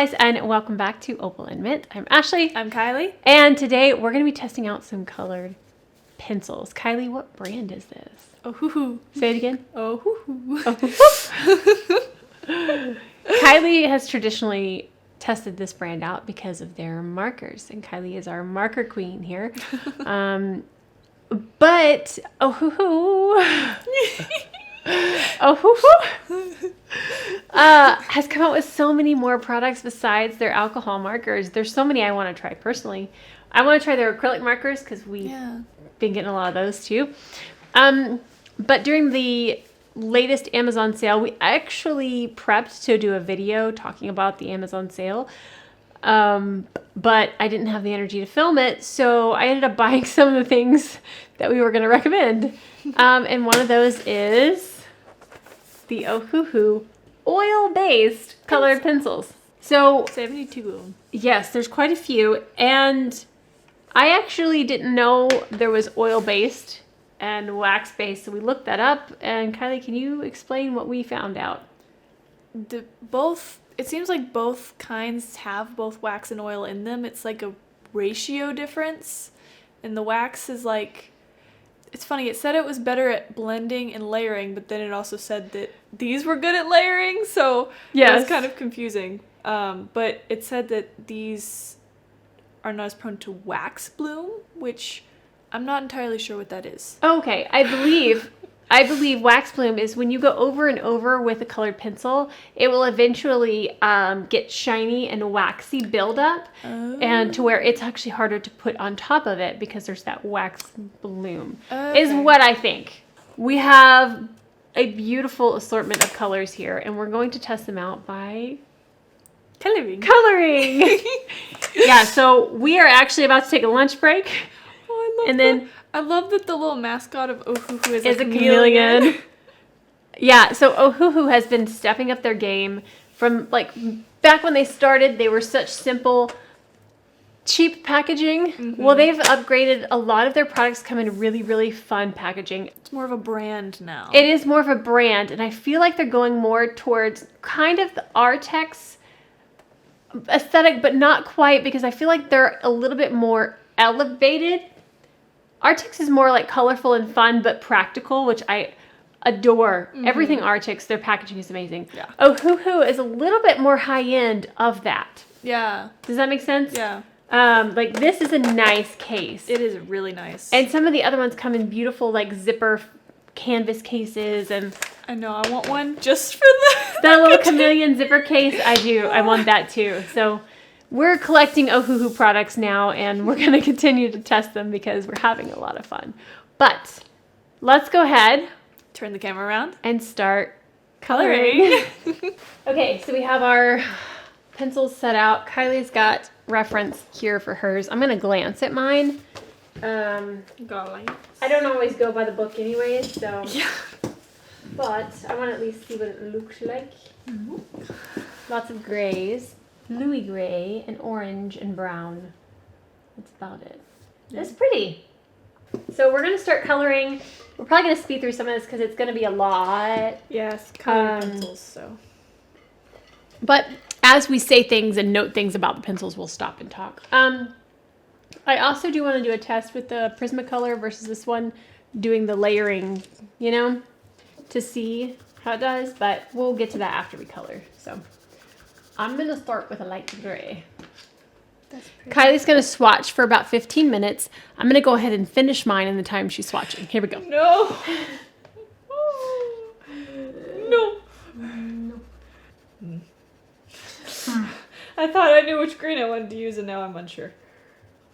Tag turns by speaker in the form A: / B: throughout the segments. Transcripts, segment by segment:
A: guys, and welcome back to Opal&Mint. I'm Ashley.
B: I'm Kylie.
A: And today we're going to be testing out some colored pencils. Kylie, what brand is this?
B: Ohuhu.
A: Say it again.
B: Ohuhu.
A: Ohuhu. Kylie has traditionally tested this brand out because of their markers, and Kylie is our marker queen here. But Ohuhu has come out with so many more products besides their alcohol markers. There's so many I want to try personally. I want to try their acrylic markers because we've been getting a lot of those too. But during the latest Amazon sale, we actually prepped to do a video talking about the Amazon sale. But I didn't have the energy to film it, so I ended up buying some of the things that we were going to recommend. And one of those is the Ohuhu oil-based colored pencils. So
B: 72 of them.
A: Yes, there's quite a few, and I actually didn't know there was oil-based and wax-based, so we looked that up. And Kylie, can you explain what we found out?
B: It seems like both kinds have both wax and oil in them. It's like a ratio difference, and the wax is like, it's funny, it said it was better at blending and layering, but then it also said that these were good at layering, so it was kind of confusing. But it said that these are not as prone to wax bloom, which I'm not entirely sure what that is.
A: Okay, I believe wax bloom is when you go over and over with a colored pencil, it will eventually get shiny and waxy buildup, and to where it's actually harder to put on top of it because there's that wax bloom, is what I think. We have a beautiful assortment of colors here, and we're going to test them out by
B: Coloring.
A: Yeah, so we are actually about to take a lunch break.
B: Oh, I love that the little mascot of Ohuhu is
A: a chameleon. Yeah, so Ohuhu has been stepping up their game from, like, back when they started, they were such simple, cheap packaging. Mm-hmm. Well, they've upgraded. A lot of their products come in really, really fun packaging.
B: It's more of a brand now.
A: It is more of a brand, and I feel like they're going more towards kind of the Artex aesthetic, but not quite, because I feel like they're a little bit more elevated. Artex is more like colorful and fun, but practical, which I adore. Mm-hmm. Everything Artex, their packaging is amazing. Yeah. Ohuhu is a little bit more high end of that.
B: Yeah.
A: Does that make sense?
B: Yeah.
A: Like this is a nice case.
B: It is really nice.
A: And some of the other ones come in beautiful like zipper canvas cases, and
B: I know, I want one just for
A: that little chameleon zipper case. I do. I want that too. So we're collecting Ohuhu products now, and we're going to continue to test them because we're having a lot of fun. But let's go ahead.
B: Turn the camera around.
A: And start coloring. Okay, so we have our pencils set out. Kylie's got reference here for hers. I'm going to glance at mine. I don't always go by the book anyways, so. Yeah. But I want to at least see what it looks like. Mm-hmm. Lots of grays. Louis gray and orange and brown. That's about it. Yeah. It's pretty. So we're going to start coloring. We're probably going to speed through some of this because it's going to be a lot.
B: Yes, colored pencils, so.
A: But as we say things and note things about the pencils, we'll stop and talk. I also do want to do a test with the Prismacolor versus this one, doing the layering, you know, to see how it does. But we'll get to that after we color, so. I'm going to start with a light gray. Kylie's going to swatch for about 15 minutes. I'm going to go ahead and finish mine in the time she's swatching. Here we go.
B: No. No. I thought I knew which green I wanted to use, and now I'm unsure.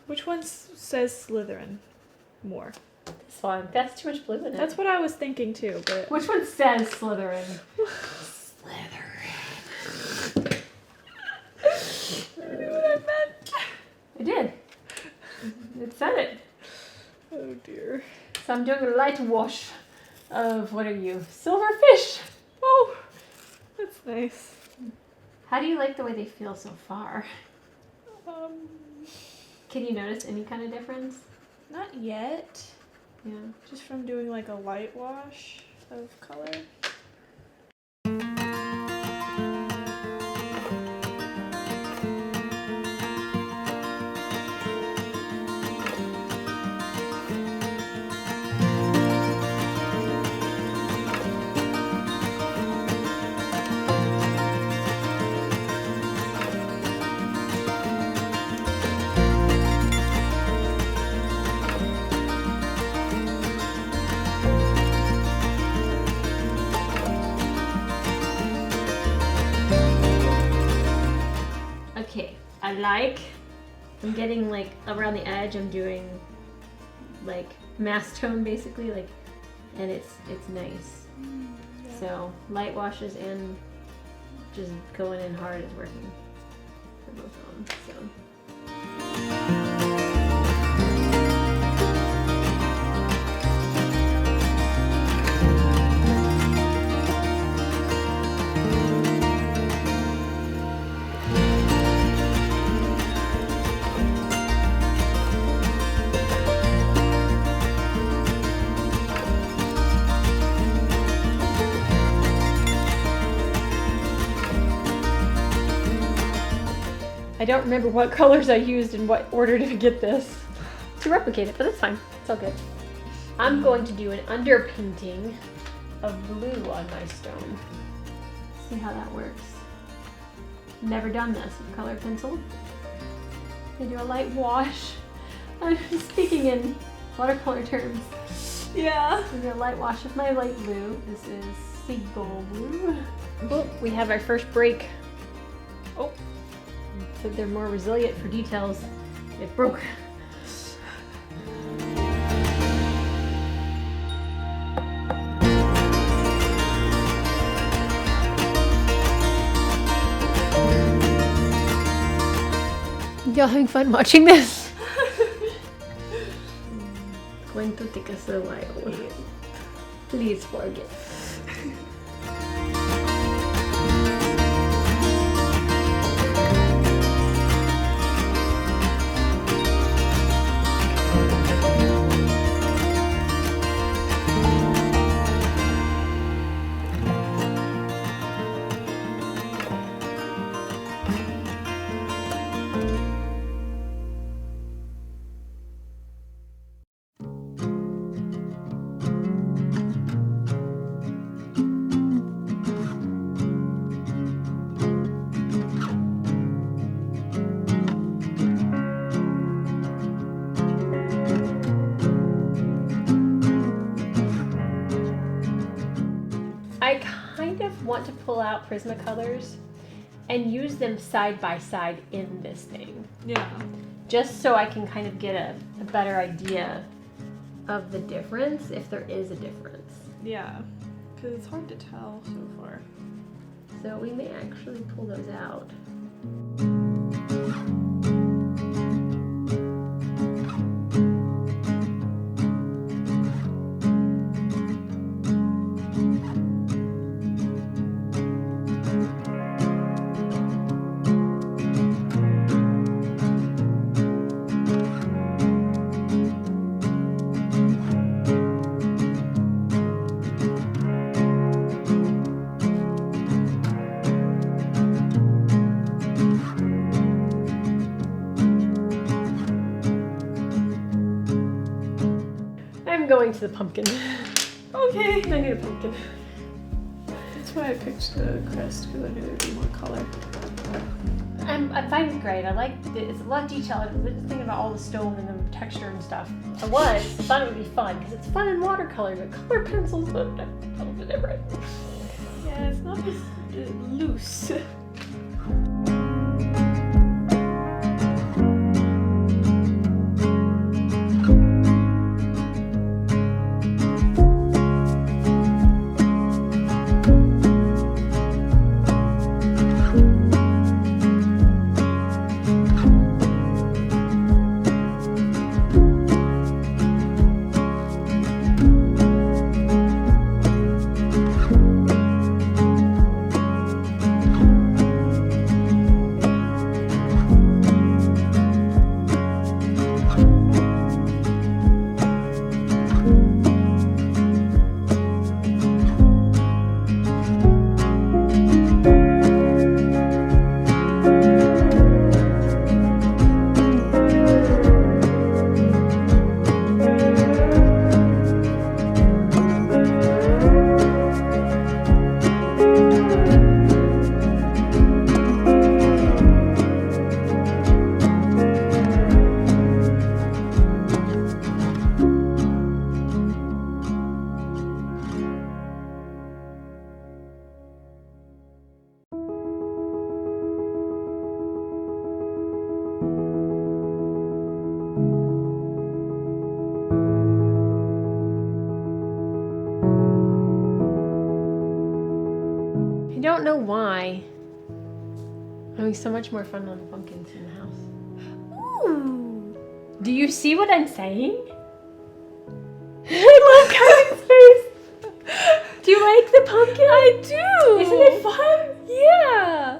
B: Which one says Slytherin more?
A: This one. That's too much blue in it.
B: That's what I was thinking too. But
A: which one says Slytherin? Slytherin.
B: I knew what I meant.
A: I did. It said it.
B: Oh dear.
A: So I'm doing a light wash of, what are you? Silverfish.
B: Oh, that's nice.
A: How do you like the way they feel so far? Can you notice any kind of difference?
B: Not yet.
A: Yeah.
B: Just from doing like a light wash of color.
A: I like. I'm getting like around the edge, I'm doing like mass tone basically, like, and it's nice. Yeah. So light washes and just going in hard is working for both of them. So. I don't remember what colors I used in what order to get this to replicate it, but that's fine. It's all good. I'm going to do an underpainting of blue on my stone. See how that works. Never done this with colored pencil. I do a light wash. I'm speaking in watercolor terms.
B: Yeah.
A: I do a light wash of my light blue. This is seagull blue. Oh, we have our first break. Oh. So they're more resilient for details. It broke. Y'all having fun watching this? Going to take us a while. Please forgive. I kind of want to pull out Prismacolors and use them side by side in this thing.
B: Yeah.
A: Just so I can kind of get a better idea of the difference, if there is a difference.
B: Yeah, because it's hard to tell so far.
A: So we may actually pull those out. Going to the pumpkin.
B: Okay.
A: I need a pumpkin.
B: That's why I picked the crest, because I knew there'd be more color.
A: I find it great. I like it. It's a lot of detail. I was just thinking about all the stone and the texture and stuff. I thought it would be fun because it's fun in watercolor, but color pencils are a little bit different.
B: Yeah, it's not as loose.
A: don't know why. I'm having so much more fun on the pumpkins in the house.
B: Ooh.
A: Do you see what I'm saying? I love Kylie's face. Do you like the pumpkin?
B: I do.
A: Isn't it fun?
B: Yeah.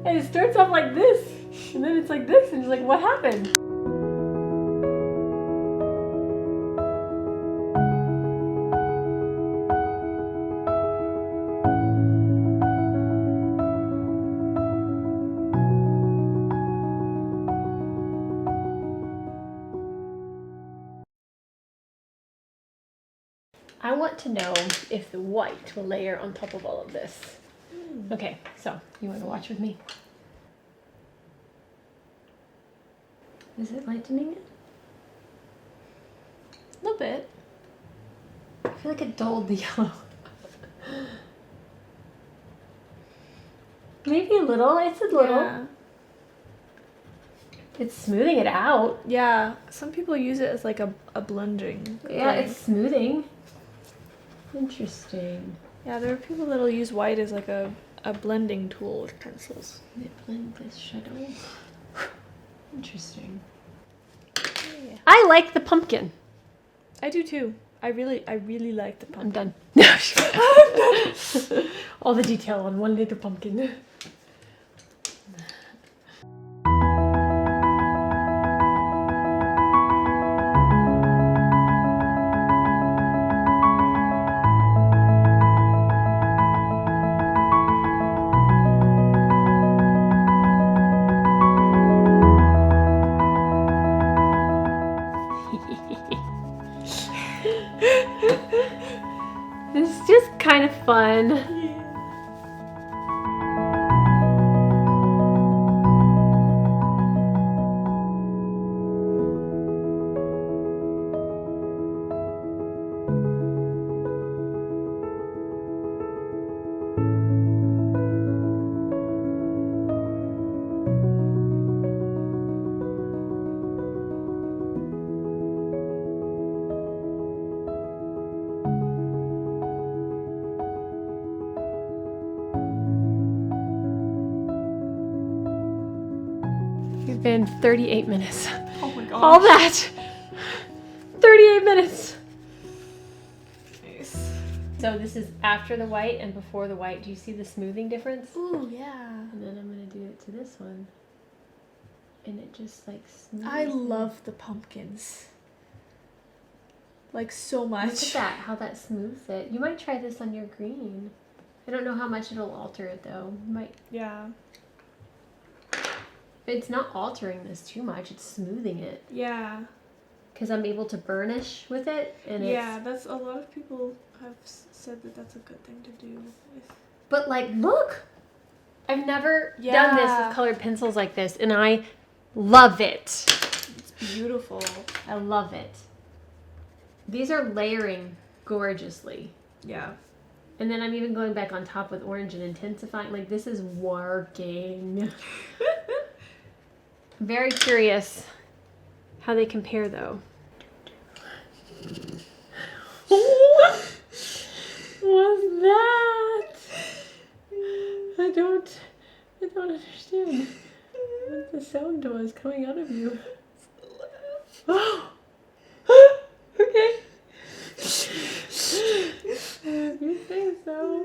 A: And it starts off like this, and then it's like this, and it's like, what happened? I want to know if the white will layer on top of all of this. Okay, so you want to watch with me? Is it lightening it?
B: A little bit.
A: I feel like it dulled the yellow. Maybe a little. It's a little.
B: Yeah.
A: It's smoothing it out.
B: Yeah. Some people use it as like a blending.
A: Yeah,
B: thing.
A: it's smoothing. Interesting.
B: Yeah, there are people that'll use white as like a blending tool with pencils.
A: They blend this shadow. Interesting.
B: Yeah.
A: I like the pumpkin.
B: I do too. I really like the
A: I'm
B: pumpkin.
A: done. All the detail on 1 liter pumpkin. This is just kind of fun. It's been 38 minutes.
B: Oh my gosh.
A: All that. 38 minutes.
B: Nice.
A: So this is after the white and before the white. Do you see the smoothing difference?
B: Ooh, yeah.
A: And then I'm going to do it to this one. And it just like smooths.
B: I love the pumpkins. Like so much.
A: Look at that, how that smooths it. You might try this on your green. I don't know how much it'll alter it though. You might.
B: Yeah.
A: It's not altering this too much. It's smoothing it.
B: Yeah.
A: Because I'm able to burnish with it, and
B: Yeah,
A: it's.
B: that's a lot of people have said that that's a good thing to do.
A: But like, look, I've never done this
B: Yeah.
A: with colored pencils like this, and I love it.
B: It's beautiful.
A: I love it. These are layering gorgeously.
B: Yeah.
A: And then I'm even going back on top with orange and intensifying. Like, this is working. Very curious how they compare, though. What was that? I don't understand what the sound was coming out of you. Okay. You think so?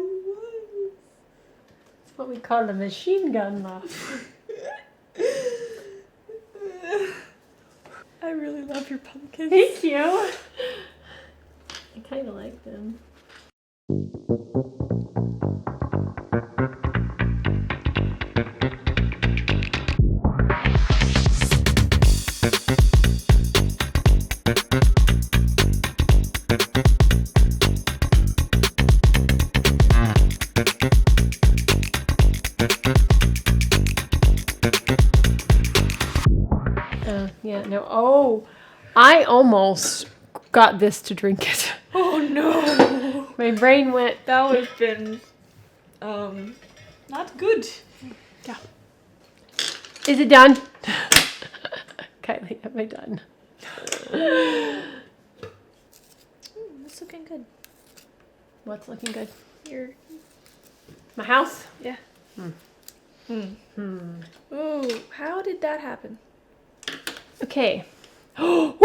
A: It's what we call a machine gun laugh.
B: I really love your pumpkins.
A: Thank you. I kind of like them. Yeah, no. Oh, I almost got this to drink it.
B: Oh no.
A: My brain went.
B: That would have been not good.
A: Yeah. Is it done? Kylie, am I done?
B: It's looking good.
A: What's looking good?
B: Your
A: My house?
B: Yeah. Ooh, how did that happen?
A: Okay. Ooh,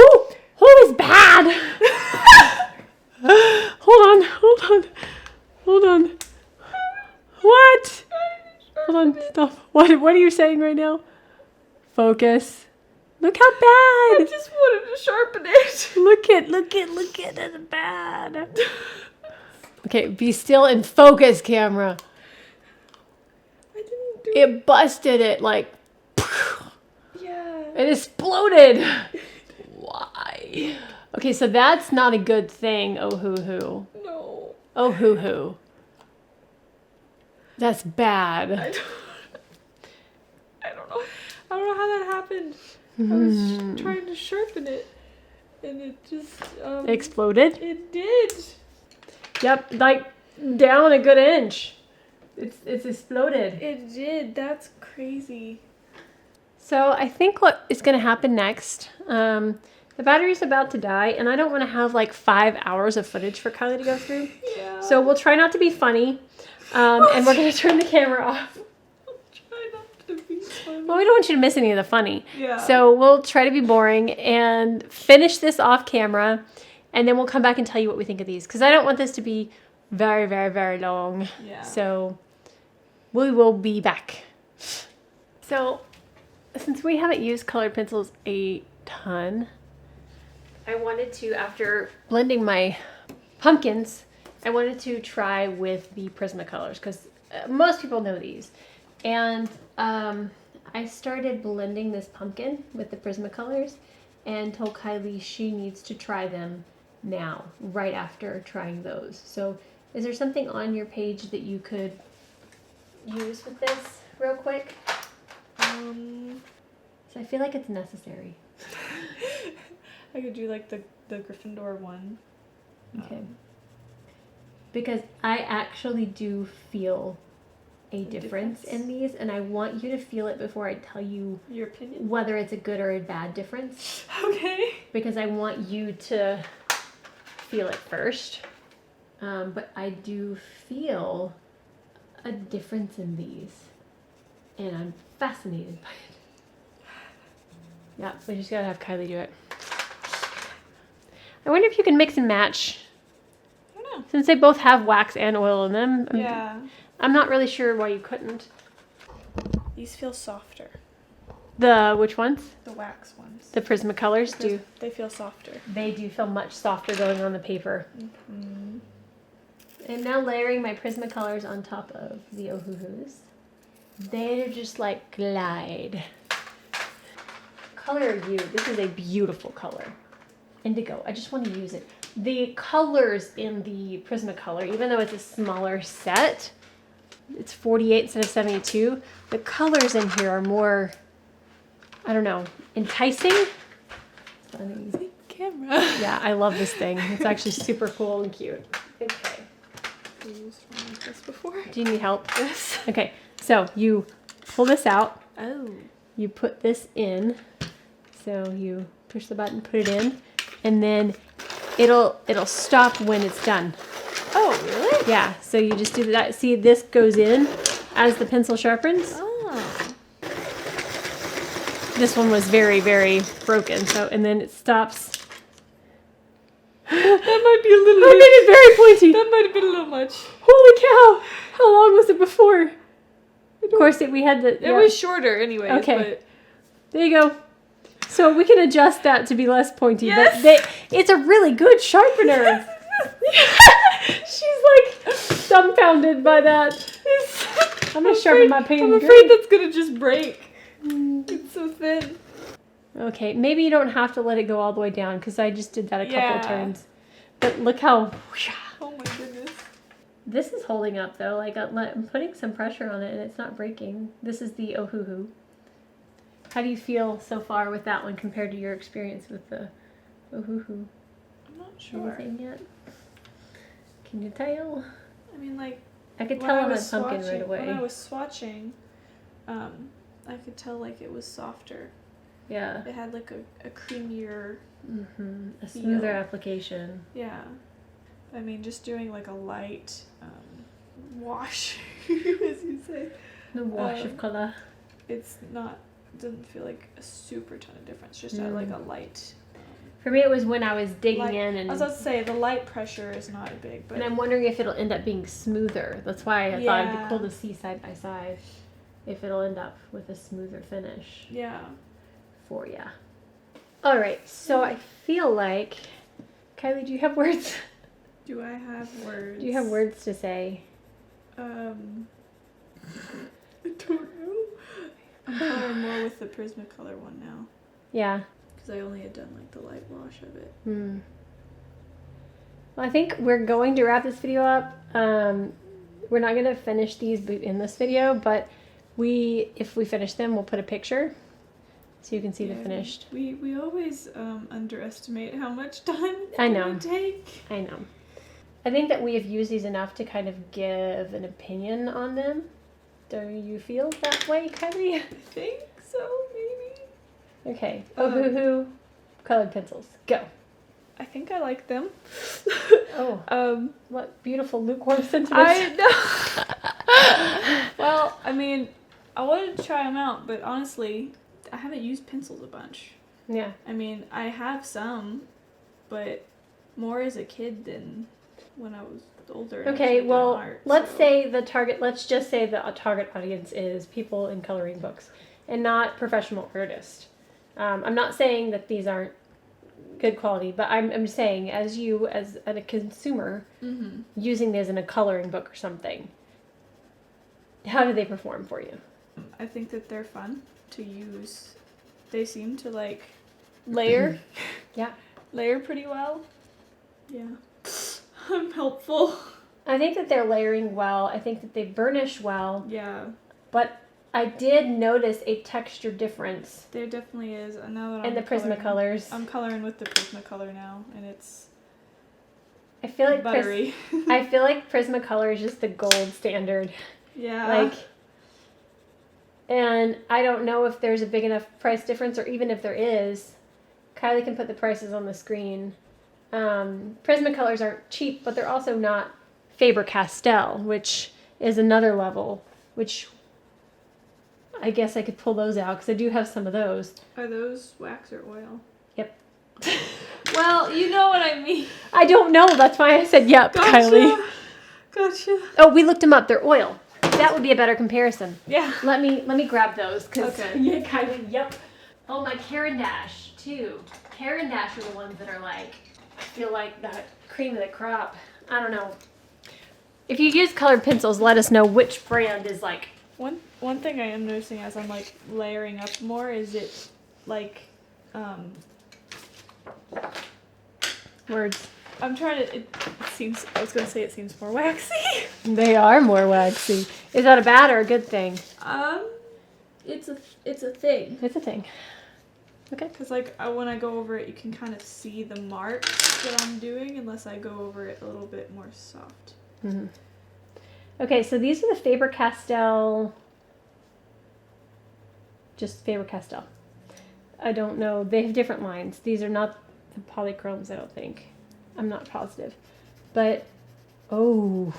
A: it's bad. Hold on. What? Hold on, stop. What are you saying right now? Focus. Look how bad.
B: I just wanted to sharpen it.
A: Look at it's bad. Okay, be still and focus, camera.
B: I didn't do
A: It busted it like
B: Yeah.
A: it exploded. Why? Okay, so that's not a good thing, Ohuhu.
B: No.
A: Ohuhu. That's bad.
B: I don't know. I don't know how that happened. I was trying to sharpen it, and it just
A: Exploded?
B: It did.
A: Yep, like down a good inch. It's exploded.
B: It did. That's crazy.
A: So I think what is going to happen next, the battery's about to die, and I don't want to have like 5 hours of footage for Kylie to go through.
B: Yeah.
A: So we'll try not to be funny, and we're going to turn the camera off.
B: Try not to be funny.
A: Well, we don't want you to miss any of the funny.
B: Yeah.
A: So we'll try to be boring and finish this off camera, and then we'll come back and tell you what we think of these. Because I don't want this to be very, very, very long.
B: Yeah.
A: So we will be back. So since we haven't used colored pencils a ton, I wanted to, after blending my pumpkins, I wanted to try with the Prismacolors because most people know these. And I started blending this pumpkin with the Prismacolors and told Kylie she needs to try them now, right after trying those. So is there something on your page that you could use with this real quick? So I feel like it's necessary.
B: I could do like the Gryffindor one.
A: Okay. Because I actually do feel a difference in these, and I want you to feel it before I tell you
B: Your opinion?
A: whether it's a good or a bad difference.
B: Okay.
A: Because I want you to feel it first. But I do feel a difference in these, and I'm fascinated by it. Yeah, we just gotta have Kylie do it. I wonder if you can mix and match.
B: I don't know.
A: Since they both have wax and oil in them.
B: Yeah.
A: I'm not really sure why you couldn't.
B: These feel softer.
A: The which ones?
B: The wax ones.
A: The Prismacolors do.
B: They feel softer.
A: They do feel much softer going on the paper.
B: Mm-hmm.
A: I'm now layering my Prismacolors on top of the Ohuhus. They're just like glide. Color You. This is a beautiful color. Indigo. I just want to use it. The colors in the Prismacolor, even though it's a smaller set, it's 48 instead of 72. The colors in here are more, I don't know, enticing. Funny.
B: Camera.
A: Yeah, I love this thing. It's actually super cool and cute. Okay.
B: Used one like this before.
A: Do you need help?
B: Yes.
A: Okay, so you pull this out.
B: Oh.
A: You put this in. So you push the button, put it in, and then it'll stop when it's done.
B: Oh, really?
A: Yeah, so you just do that. See, this goes in as the pencil sharpens.
B: Oh.
A: This one was very, very broken, so, and then it stops.
B: That might be a little
A: I made it very pointy.
B: That might have been a little much.
A: Holy cow! How long was it before? Of course, we had the...
B: It was shorter anyway.
A: Okay.
B: But
A: there you go. So we can adjust that to be less pointy,
B: Yes.
A: but it's a really good sharpener. She's like dumbfounded by that. I'm gonna sharpen my pen.
B: I'm afraid that's gonna just break. It's so thin.
A: Okay, maybe you don't have to let it go all the way down because I just did that a couple of turns. But look how...
B: Oh my goodness.
A: This is holding up though. Like I'm putting some pressure on it and it's not breaking. This is the Ohuhu. How do you feel so far with that one compared to your experience with the Ohuhu?
B: I'm not sure.
A: Anything yet? Can you tell?
B: I mean, like,
A: I could
B: when
A: tell
B: I
A: on my
B: was
A: pumpkin right
B: swatching-
A: away.
B: When I was swatching, I could tell like it was softer.
A: Yeah.
B: It had like a creamier.
A: A smoother
B: feel.
A: application.
B: Yeah. I mean, just doing like a light wash, as you say.
A: The wash of color.
B: It's not, doesn't feel like a super ton of difference, just like a light.
A: For me, it was when I was digging in, and
B: I was about to say the light pressure is not big, but
A: and I'm wondering if it'll end up being smoother. That's why I thought it'd be cool to see side by side if it'll end up with a smoother finish.
B: Yeah.
A: For ya. All right, so I feel like, Kylie, do you have words?
B: Do I have words?
A: Do you have words to say?
B: I don't know. I'm coloring more with the Prismacolor one now.
A: Yeah.
B: Because I only had done like the light wash of it.
A: Well, I think we're going to wrap this video up. We're not going to finish these in this video, but if we finish them, we'll put a picture so you can see the finished.
B: We always underestimate how much time it's
A: going
B: to take.
A: I know. I think that we have used these enough to kind of give an opinion on them. Do you feel that way, Kylie?
B: I think so, maybe.
A: Okay. Ohuhu Colored Pencils. Go.
B: I think I like them.
A: What beautiful lukewarm sentiments.
B: I know. Well, I mean, I wanted to try them out, but honestly, I haven't used pencils a bunch.
A: Yeah.
B: I mean, I have some, but more as a kid than when I was older.
A: Okay, well, let's just say the target audience is people in coloring books and not professional artists. I'm not saying that these aren't good quality, but I'm saying as a consumer using these in a coloring book or something, how do they perform for you?
B: I think that they're fun to use. They seem to like layer.
A: Yeah.
B: Layer pretty well. Yeah. I'm helpful.
A: I think that they're layering well. I think that they burnish well.
B: Yeah.
A: But I did notice a texture difference.
B: There definitely is. Now that
A: in the Prismacolors.
B: I'm coloring with the Prismacolor now, and it's
A: I feel like
B: buttery.
A: I feel like Prismacolor is just the gold standard.
B: Yeah.
A: And I don't know if there's a big enough price difference, or even if there is. Kylie can put the prices on the screen. Prismacolors aren't cheap, but they're also not Faber-Castell, which is another level, which I guess I could pull those out because I do have some of those.
B: Are those wax or oil?
A: Yep.
B: Well, you know what I mean.
A: I don't know. That's why I said yep,
B: Gotcha.
A: Kylie.
B: Gotcha.
A: Oh, we looked them up. They're oil. That would be a better comparison.
B: Yeah.
A: Let me grab those.
B: Okay.
A: Yeah, Kylie, yep. Oh, my Caran d'Ache, too. Caran d'Ache are the ones that are like, I feel like the cream of the crop. I don't know. If you use colored pencils, let us know which brand is like.
B: One thing I am noticing as I'm like layering up more is it like
A: Words.
B: I'm trying to. It seems. I was gonna say it seems more waxy.
A: They are more waxy. Is that a bad or a good thing?
B: It's a thing.
A: It's a thing. Okay.
B: Because like when I go over it, you can kind of see the marks that I'm doing, unless I go over it a little bit more soft.
A: Mm-hmm. Okay, so these are the Faber-Castell. Just Faber-Castell. I don't know. They have different lines. These are not the polychromes, I don't think. I'm not positive. But, oh.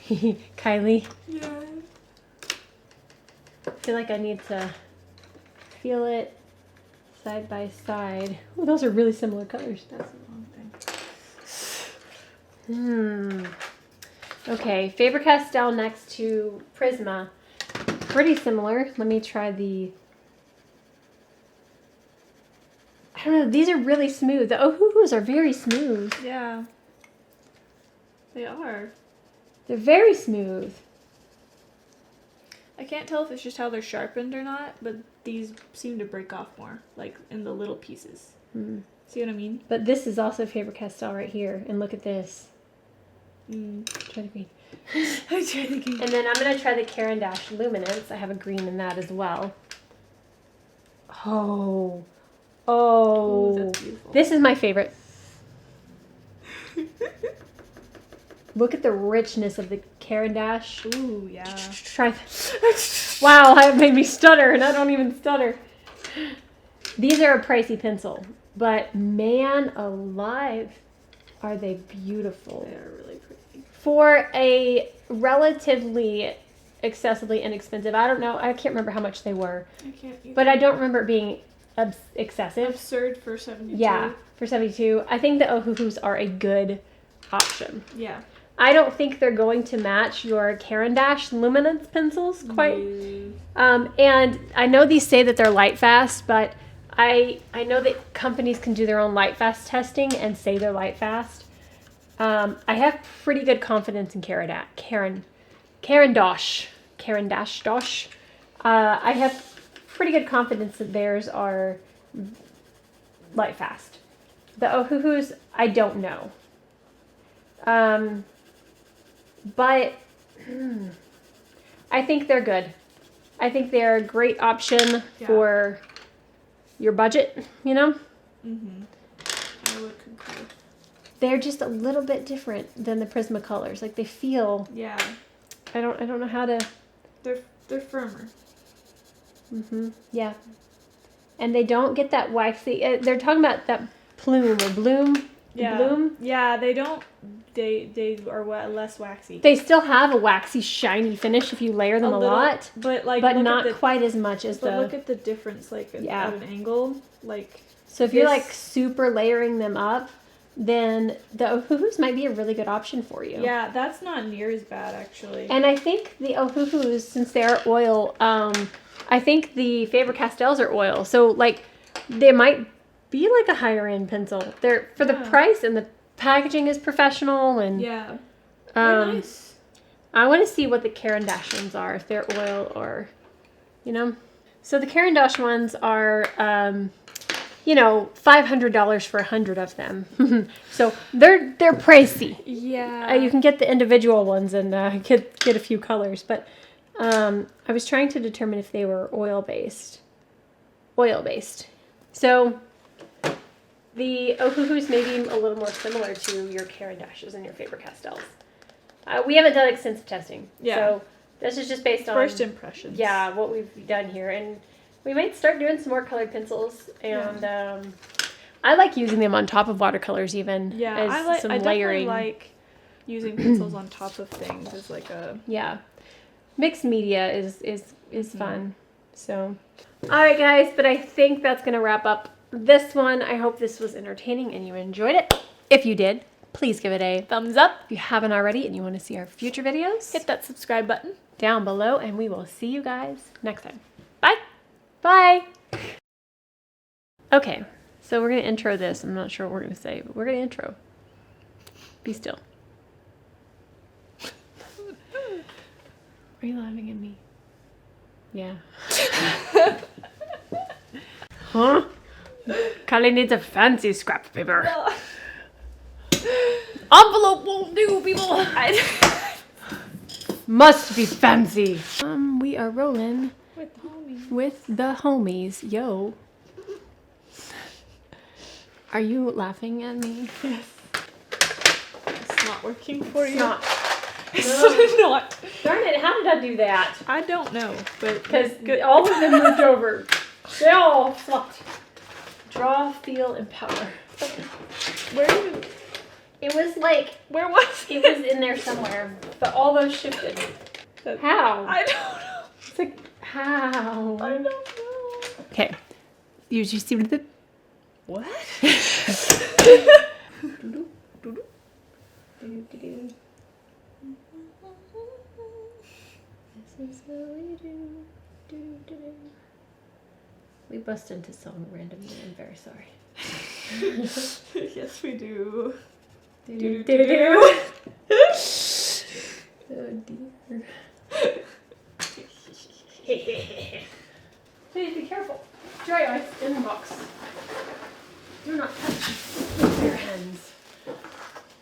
A: Kylie.
B: Yeah.
A: I feel like I need to feel it side by side. Oh, those are really similar colors.
B: That's the wrong thing.
A: Okay, Faber-Castell next to Prisma. Pretty similar. Let me try the... I don't know, these are really smooth. The Ohuhus are very smooth.
B: Yeah. They are.
A: They're very smooth.
B: I can't tell if it's just how they're sharpened or not, but these seem to break off more, like in the little pieces. See what I mean?
A: But this is also Faber-Castell right here. And look at this. Try the green.
B: I tried the green.
A: And then I'm going to try the Caran d'Ache Luminance. I have a green in that as well. Oh.
B: Ooh, that's beautiful.
A: This is my favorite. Look at the richness of the Caran d'Ache.
B: Ooh, yeah.
A: Try this. Wow, that made me stutter, and I don't even stutter. These are a pricey pencil, but man alive, are they beautiful.
B: They are really pretty.
A: for a relatively excessively inexpensive, I don't know, I can't remember how much they were.
B: I can't either.
A: But I don't remember it being excessive.
B: Absurd for 72.
A: Yeah, for 72. I think the Ohuhus are a good option.
B: Yeah.
A: I don't think they're going to match your Caran d'Ache luminance pencils quite.
B: No.
A: And I know these say that they're light fast, but I know that companies can do their own light fast testing and say they're light fast. I have pretty good confidence in Caran d'Ache. I have pretty good confidence that theirs are light fast. The Ohuhus, I don't know. But I think they're good. I think they're a great option for your budget, you know?
B: Mm-hmm. I would concur.
A: They're just a little bit different than the Prismacolors. Like they feel.
B: Yeah.
A: I don't know how to.
B: They're firmer.
A: Yeah. And they don't get that waxy. They're talking about that plume or bloom.
B: Yeah.
A: Bloom.
B: Yeah, they don't. They are less waxy.
A: They still have a waxy, shiny finish if you layer them a lot,
B: but
A: not quite as much as
B: But look at the difference, like at an angle, like.
A: So if you're like super layering them up, then the Ohuhus might be a really good option for you.
B: Yeah, that's not near as bad actually.
A: And I think the Ohuhus, since they're oil, I think the Faber-Castells are oil. So like they might be like a higher end pencil. They're for the price, and the packaging is professional, and
B: they're nice.
A: I want to see what the Caran d'Ache ones are, if they're oil or, you know. So the Caran d'Ache ones are, $500 for 100 of them. So they're pricey.
B: Yeah.
A: You can get the individual ones and get a few colors, but I was trying to determine if they were oil based. So the Ohuhus may be a little more similar to your Caran d'Aches and your Faber-Castells. We haven't done extensive testing.
B: Yeah.
A: So this is just based on
B: first impressions.
A: Yeah, what we've done here. And we might start doing some more colored pencils. And I like using them on top of watercolors even.
B: Yeah,
A: as some
B: I
A: layering.
B: definitely like using pencils on top of things as like a...
A: Yeah. Mixed media is fun. So, all right, guys. But I think that's going to wrap up this one. I hope this was entertaining and you enjoyed it. If you did, please give it a
B: thumbs up.
A: If you haven't already and you want to see our future videos,
B: hit that subscribe button
A: down below, and we will see you guys next time. Bye. Bye. Okay, so we're going to intro this. I'm not sure what we're going to say, but we're going to intro. Be still. Are you laughing at me? Yeah. Huh? Kylie needs a fancy scrap paper. Envelope won't do, people. Must be fancy. We are rolling with the homies. Yo. Are you laughing at me?
B: Yes. It's not working for you.
A: It's not.
B: It's not.
A: Darn it, how did I do that?
B: I don't know, but...
A: Because all of them moved over. They all flopped. Draw, feel, and power.
B: Where are you?
A: It was like...
B: Where was it?
A: It was in there somewhere. But all those shifted. How?
B: I don't know.
A: It's like, how?
B: I don't know.
A: Okay. You see what the...
B: What?
A: This is what we do. We bust into song randomly. I'm very sorry.
B: Yes, we do.
A: Oh dear. Please be careful. Dry ice in the box. Do not touch with bare hands.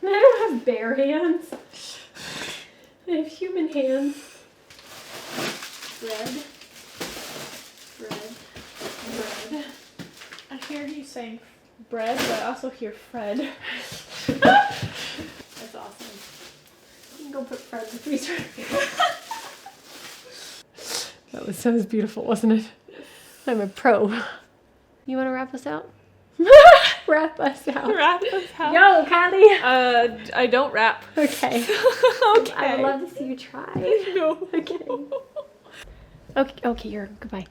A: I don't have bare hands. I have human hands. Bread.
B: I hear you saying bread, but I also hear Fred.
A: That's awesome. You can go put Fred in the freezer. That was beautiful, wasn't it? I'm a pro. You want to wrap us out? Wrap us out.
B: Wrap us out.
A: Yo, Kylie.
B: I don't rap.
A: Okay.
B: Okay.
A: I would love to see you try.
B: No.
A: Okay. Okay, goodbye.